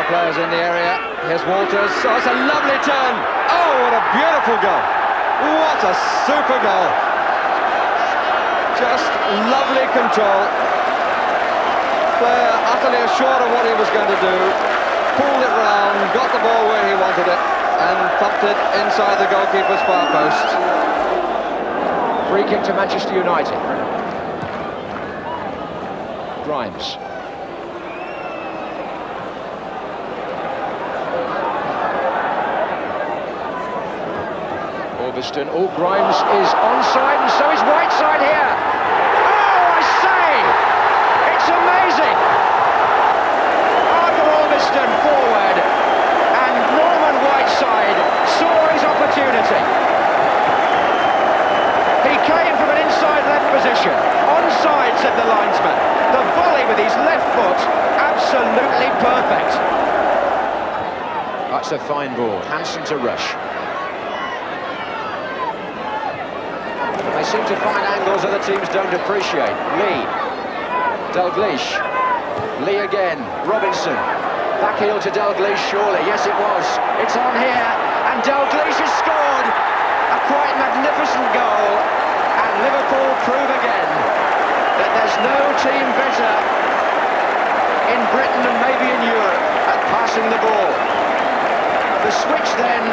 players in the area. Here's Walters. Oh, it's a lovely turn. Oh, what a beautiful goal. What a super goal. Just lovely control. Player utterly assured of what he was going to do. Pulled it round, got the ball where he wanted it, and thumped it inside the goalkeeper's far post. Free kick to Manchester United. Grimes. Orbiston. Oh, Grimes is onside, and so is Whiteside here. Oh, I say! It's amazing! Arthur Orbiston forward, and Norman Whiteside saw his opportunity. He came from an inside left position. Onside, said the linesman. The volley with his left foot, absolutely perfect. That's a fine ball. Hansen to Rush. They seem to find angles other teams don't appreciate. Lee. Dalglish. Lee again. Robinson. Back heel to Dalglish, surely. Yes, it was. It's on here. And Dalglish has scored. A quite magnificent goal. And Liverpool prove again that there's no team better in Britain and maybe in Europe at passing the ball. The switch then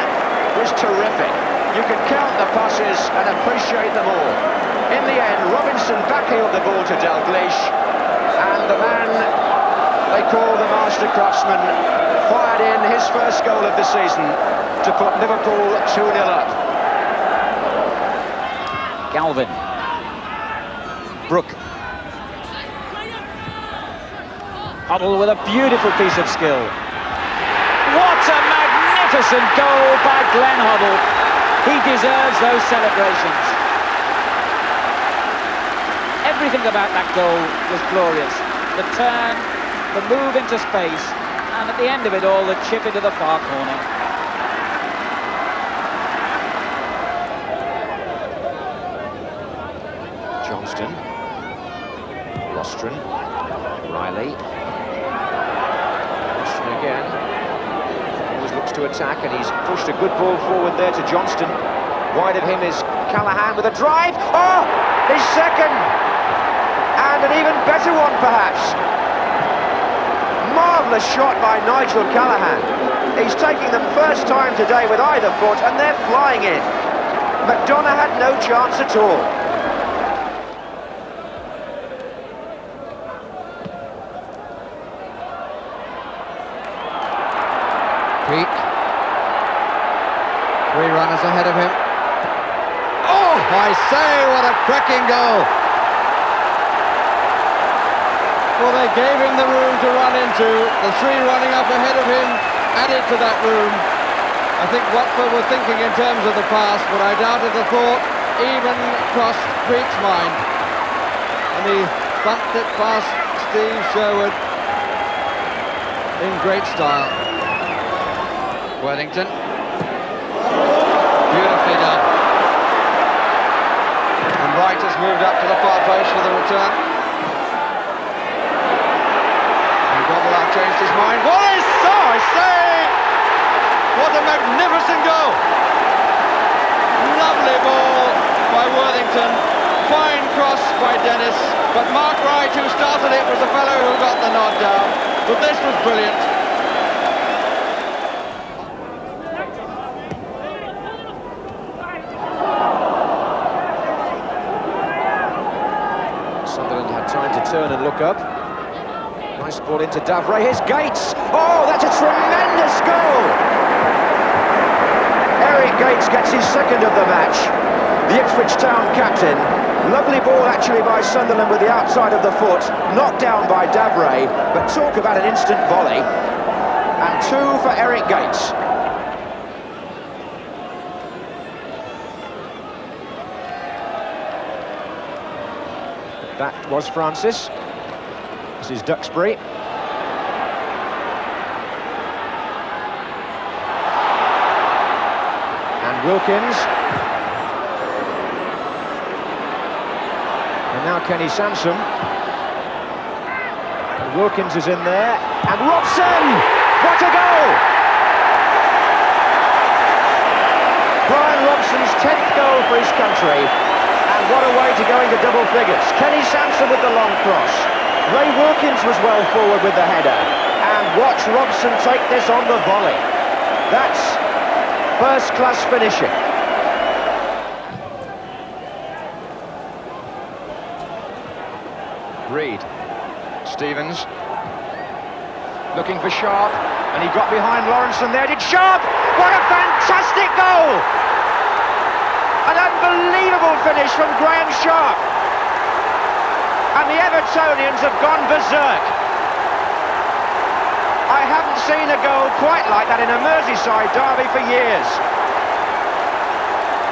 was terrific. You could count the passes and appreciate them all. In the end, Robinson backheeled the ball to Dalglish, and the man they call the master craftsman fired in his first goal of the season to put Liverpool 2-0 up. Galvin. Brook. Huddle with a beautiful piece of skill. What a magnificent goal by Glenn Huddle. He deserves those celebrations. Everything about that goal was glorious. The turn, the move into space, and at the end of it all, the chip into the far corner. Johnston. Rostron. Riley. Rostron again. Always looks to attack, and he's pushed a good ball forward there to Johnston. Wide of him is Callahan with a drive. Oh! His second! And an even better one, perhaps. Marvellous shot by Nigel Callahan. He's taking them first time today with either foot, and they're flying in. McDonough had no chance at all. Peak. 3 runners ahead of him. Oh, I say, what a cracking goal! Well, they gave him the room to run into. The 3 running up ahead of him added to that room. I think Watford were thinking in terms of the pass, but I doubted the thought even crossed Peak's mind. And he bumped it past Steve Sherwood in great style. Worthington. Beautifully done. And Wright has moved up to the far post for the return. And Goddard changed his mind. What is so, I say! What a magnificent goal! Lovely ball by Worthington. Fine cross by Dennis. But Mark Wright, who started it, was the fellow who got the nod down. But this was brilliant. Sunderland had time to turn and look up. Nice ball into Davray. Here's Gates. Oh, that's a tremendous goal! Eric Gates gets his second of the match. The Ipswich Town captain. Lovely ball actually by Sunderland with the outside of the foot. Knocked down by Davray, but talk about an instant volley. And 2 for Eric Gates. That was Francis. This is Duxbury. And Wilkins. And now Kenny Sansom. And Wilkins is in there. And Robson! What a goal! Brian Robson's 10th goal for his country, and what a way to go into double figures. Kenny Sansom with the long cross. Ray Wilkins was well forward with the header, and watch Robson take this on the volley. That's first-class finishing. Reed, Stevens, looking for Sharp, and he got behind Lawrence, and there did Sharp! What a fantastic goal! An unbelievable finish from Graham Sharp. And the Evertonians have gone berserk. I haven't seen a goal quite like that in a Merseyside derby for years.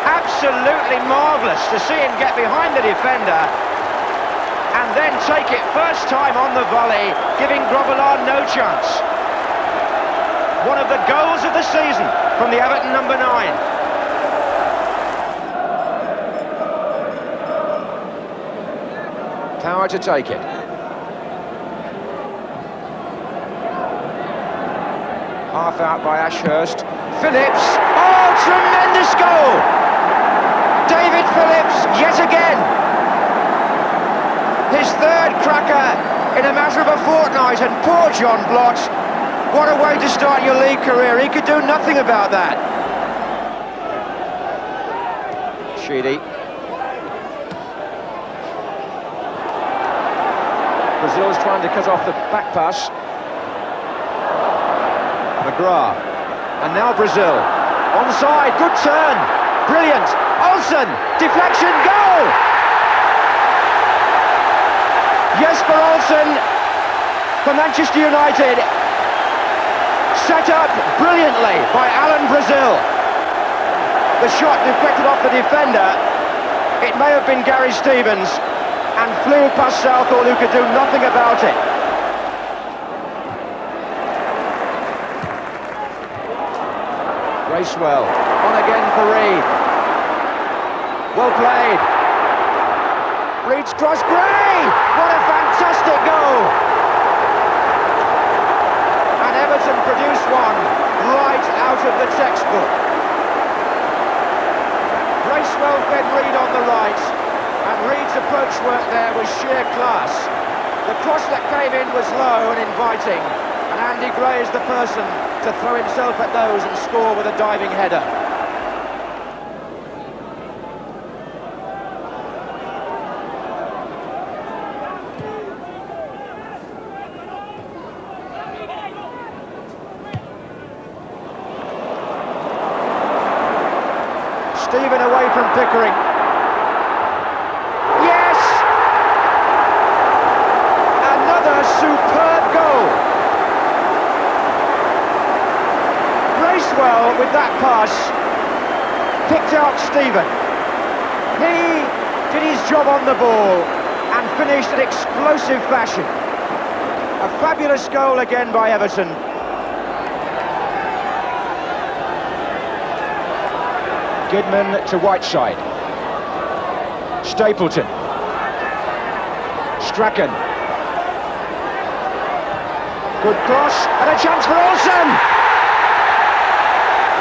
Absolutely marvellous to see him get behind the defender and then take it first time on the volley, giving Grobbelaar no chance. One of the goals of the season from the Everton number 9. Power to take it. Half out by Ashurst. Phillips. Oh, tremendous goal! David Phillips, yet again. His third cracker in a matter of a fortnight, and poor John Blott. What a way to start your league career. He could do nothing about that. Sheedy. Brazil's trying to cut off the back pass. McGrath. And now Brazil. Onside, good turn. Brilliant. Olsen, deflection, goal! Jesper Olsen for Manchester United. Set up brilliantly by Alan Brazil. The shot deflected off the defender. It may have been Gary Stevens, and flew past Southall, who could do nothing about it. Bracewell, on again for Reed. Well played. Reed's cross, Gray! What a fantastic goal! And Everton produced one right out of the textbook. Bracewell fed Reed on the right, and Reed's approach work there was sheer class. The cross that came in was low and inviting, and Andy Gray is the person to throw himself at those and score with a diving header. Stephen away from Pickering. Yes! Another superb goal. Bracewell with that pass picked out Stephen. He did his job on the ball and finished in explosive fashion. A fabulous goal again by Everton. Goodman to Whiteside. Stapleton. Strachan. Good cross, and a chance for Olsen!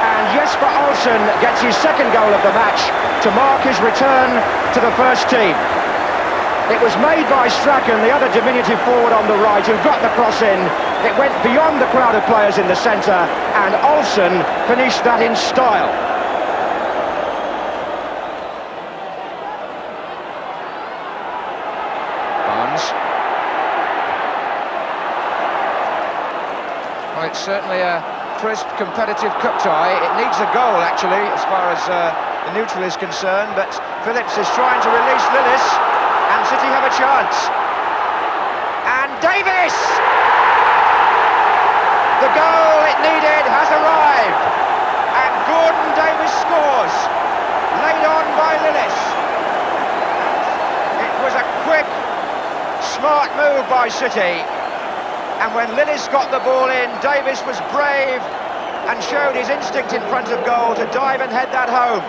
And Jesper Olsen gets his second goal of the match to mark his return to the first team. It was made by Strachan, the other diminutive forward on the right, who got the cross in. It went beyond the crowd of players in the centre, and Olsen finished that in style. Well, it's certainly a crisp, competitive cup tie. It needs a goal, actually, as far as the neutral is concerned, but Phillips is trying to release Lillis, and City have a chance. And Davis! The goal it needed has arrived, and Gordon Davis scores, laid on by Lillis. It was a quick, smart move by City. And when Lillis got the ball in, Davis was brave and showed his instinct in front of goal to dive and head that home.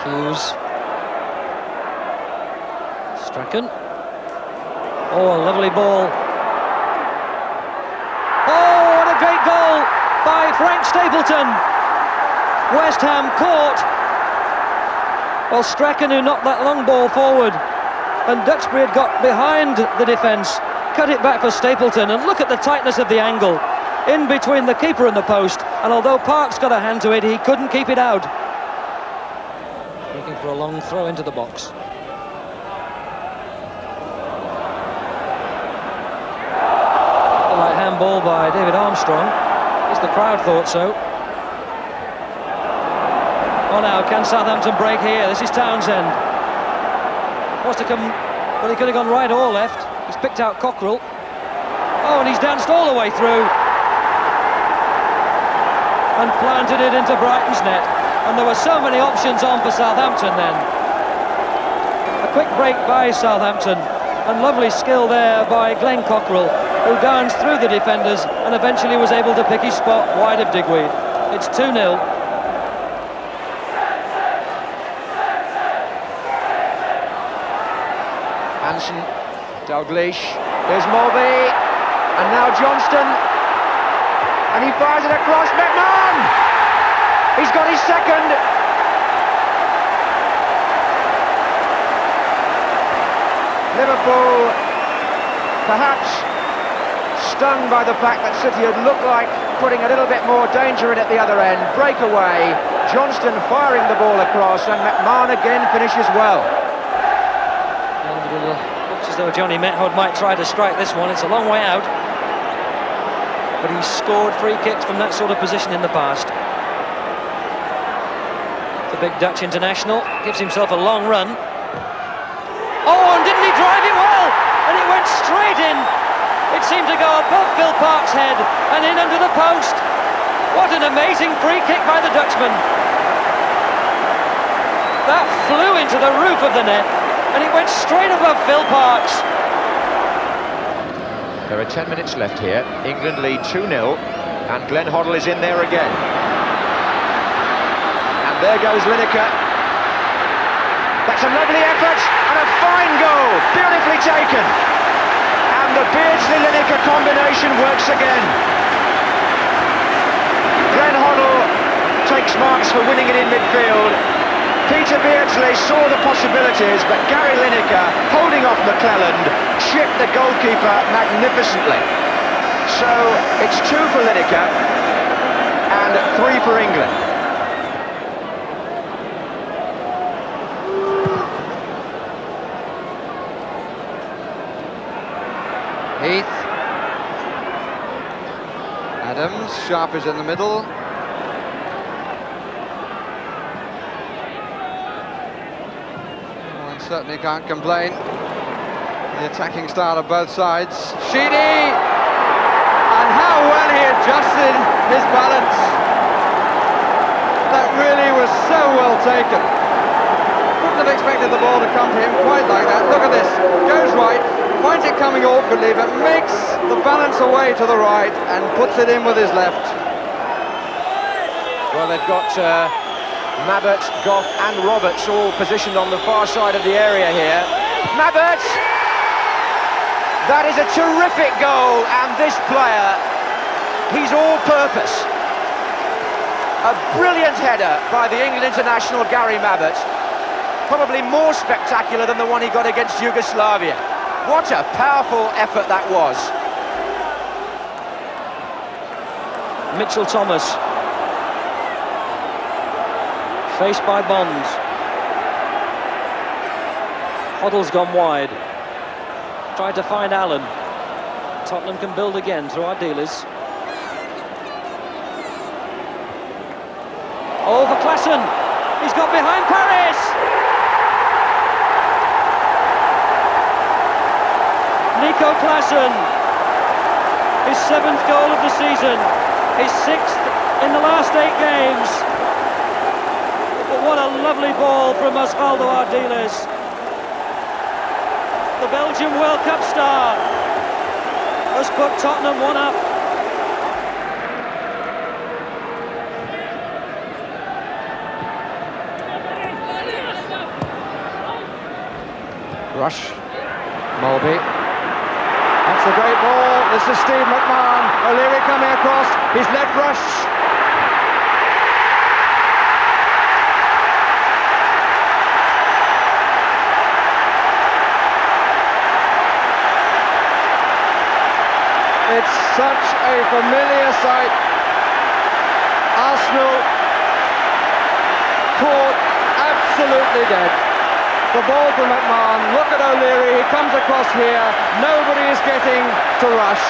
Hughes. Strachan. Oh, a lovely ball. Oh, what a great goal by Frank Stapleton. West Ham caught. Well, Strachan, who knocked that long ball forward, and Duxbury had got behind the defence, cut it back for Stapleton, and look at the tightness of the angle in between the keeper and the post, and although Parks got a hand to it, he couldn't keep it out. Looking for a long throw into the box. A right handball by David Armstrong. At least the crowd thought so. Oh, now, can Southampton break here? This is Townsend. Wants to come, well, he could have gone right or left. He's picked out Cockrell. Oh, and he's danced all the way through. And planted it into Brighton's net. And there were so many options on for Southampton then. A quick break by Southampton. And lovely skill there by Glenn Cockrell, who danced through the defenders and eventually was able to pick his spot wide of Digweed. It's 2-0. Hansen, Dalglish, here's Mulvey, and now Johnston, and he fires it across. McMahon! He's got his second. Liverpool, perhaps stung by the fact that City had looked like putting a little bit more danger in at the other end. Breakaway, Johnston firing the ball across, and McMahon again finishes well. Looks as though Johnny Methood might try to strike this one. It's a long way out, but he's scored free kicks from that sort of position in the past. The big Dutch international gives himself a long run. Oh, and didn't he drive it well? And it went straight in. It seemed to go above Phil Park's head and in under the post. What an amazing free kick by the Dutchman. That flew into the roof of the net, and it went straight above Phil Parks. There are 10 minutes left here. England lead 2-0, and Glenn Hoddle is in there again. And there goes Lineker. That's a lovely effort, and a fine goal, beautifully taken. And the Beardsley-Lineker combination works again. Glenn Hoddle takes marks for winning it in midfield. Peter Beardsley saw the possibilities, but Gary Lineker, holding off McClelland, chipped the goalkeeper magnificently. So it's 2 for Lineker and 3 for England. Heath. Adams, Sharp is in the middle. Certainly can't complain. The attacking style of both sides. Sheedy! And how well he adjusted his balance. That really was so well taken. Couldn't have expected the ball to come to him quite like that. Look at this. Goes right, finds it coming awkwardly, but makes the balance away to the right and puts it in with his left. Well, they've got Mabbott, Goff and Roberts all positioned on the far side of the area here. Mabbott! That is a terrific goal, and this player, he's all-purpose. A brilliant header by the England international Gary Mabbott. Probably more spectacular than the one he got against Yugoslavia. What a powerful effort that was. Mitchell Thomas. Faced by Bonds. Hoddle's gone wide. Tried to find Allen. Tottenham can build again through our dealers. Oh, for Klassen. He's got behind Paris. Nico Klassen. His 7th goal of the season. His 6th in the last 8 games. What a lovely ball from Osvaldo Ardiles. The Belgian World Cup star has put Tottenham 1 up. Rush. Mulby. That's a great ball. This is Steve McMahon. O'Leary coming across. He's left Rush. It's such a familiar sight. Arsenal caught absolutely dead. The ball from McMahon. Look at O'Leary. He comes across here. Nobody is getting to Rush.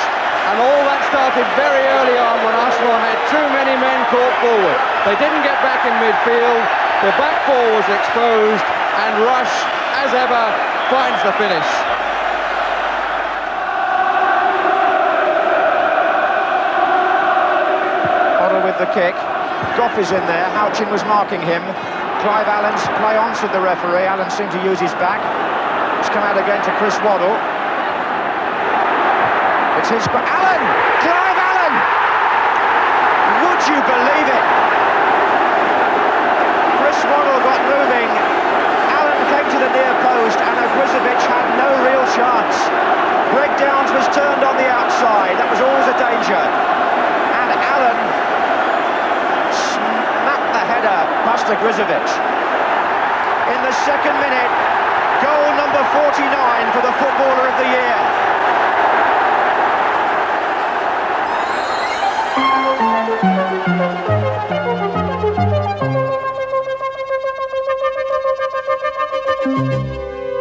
And all that started very early on when Arsenal had too many men caught forward. They didn't get back in midfield. The back four was exposed. And Rush, as ever, finds the finish. With the kick. Goff is in there. Houchin was marking him. Clive Allen's play answered the referee. Allen seemed to use his back. It's come out again to Chris Waddle. It's his... Allen! Clive Allen! Would you believe it? Chris Waddle got moving. Allen came to the near post and Ogrizovic had no real chance. Greg Downs was turned on the outside. That was always a danger. And Allen past Ogrizovic. In the second minute, goal number 49 for the Footballer of the Year.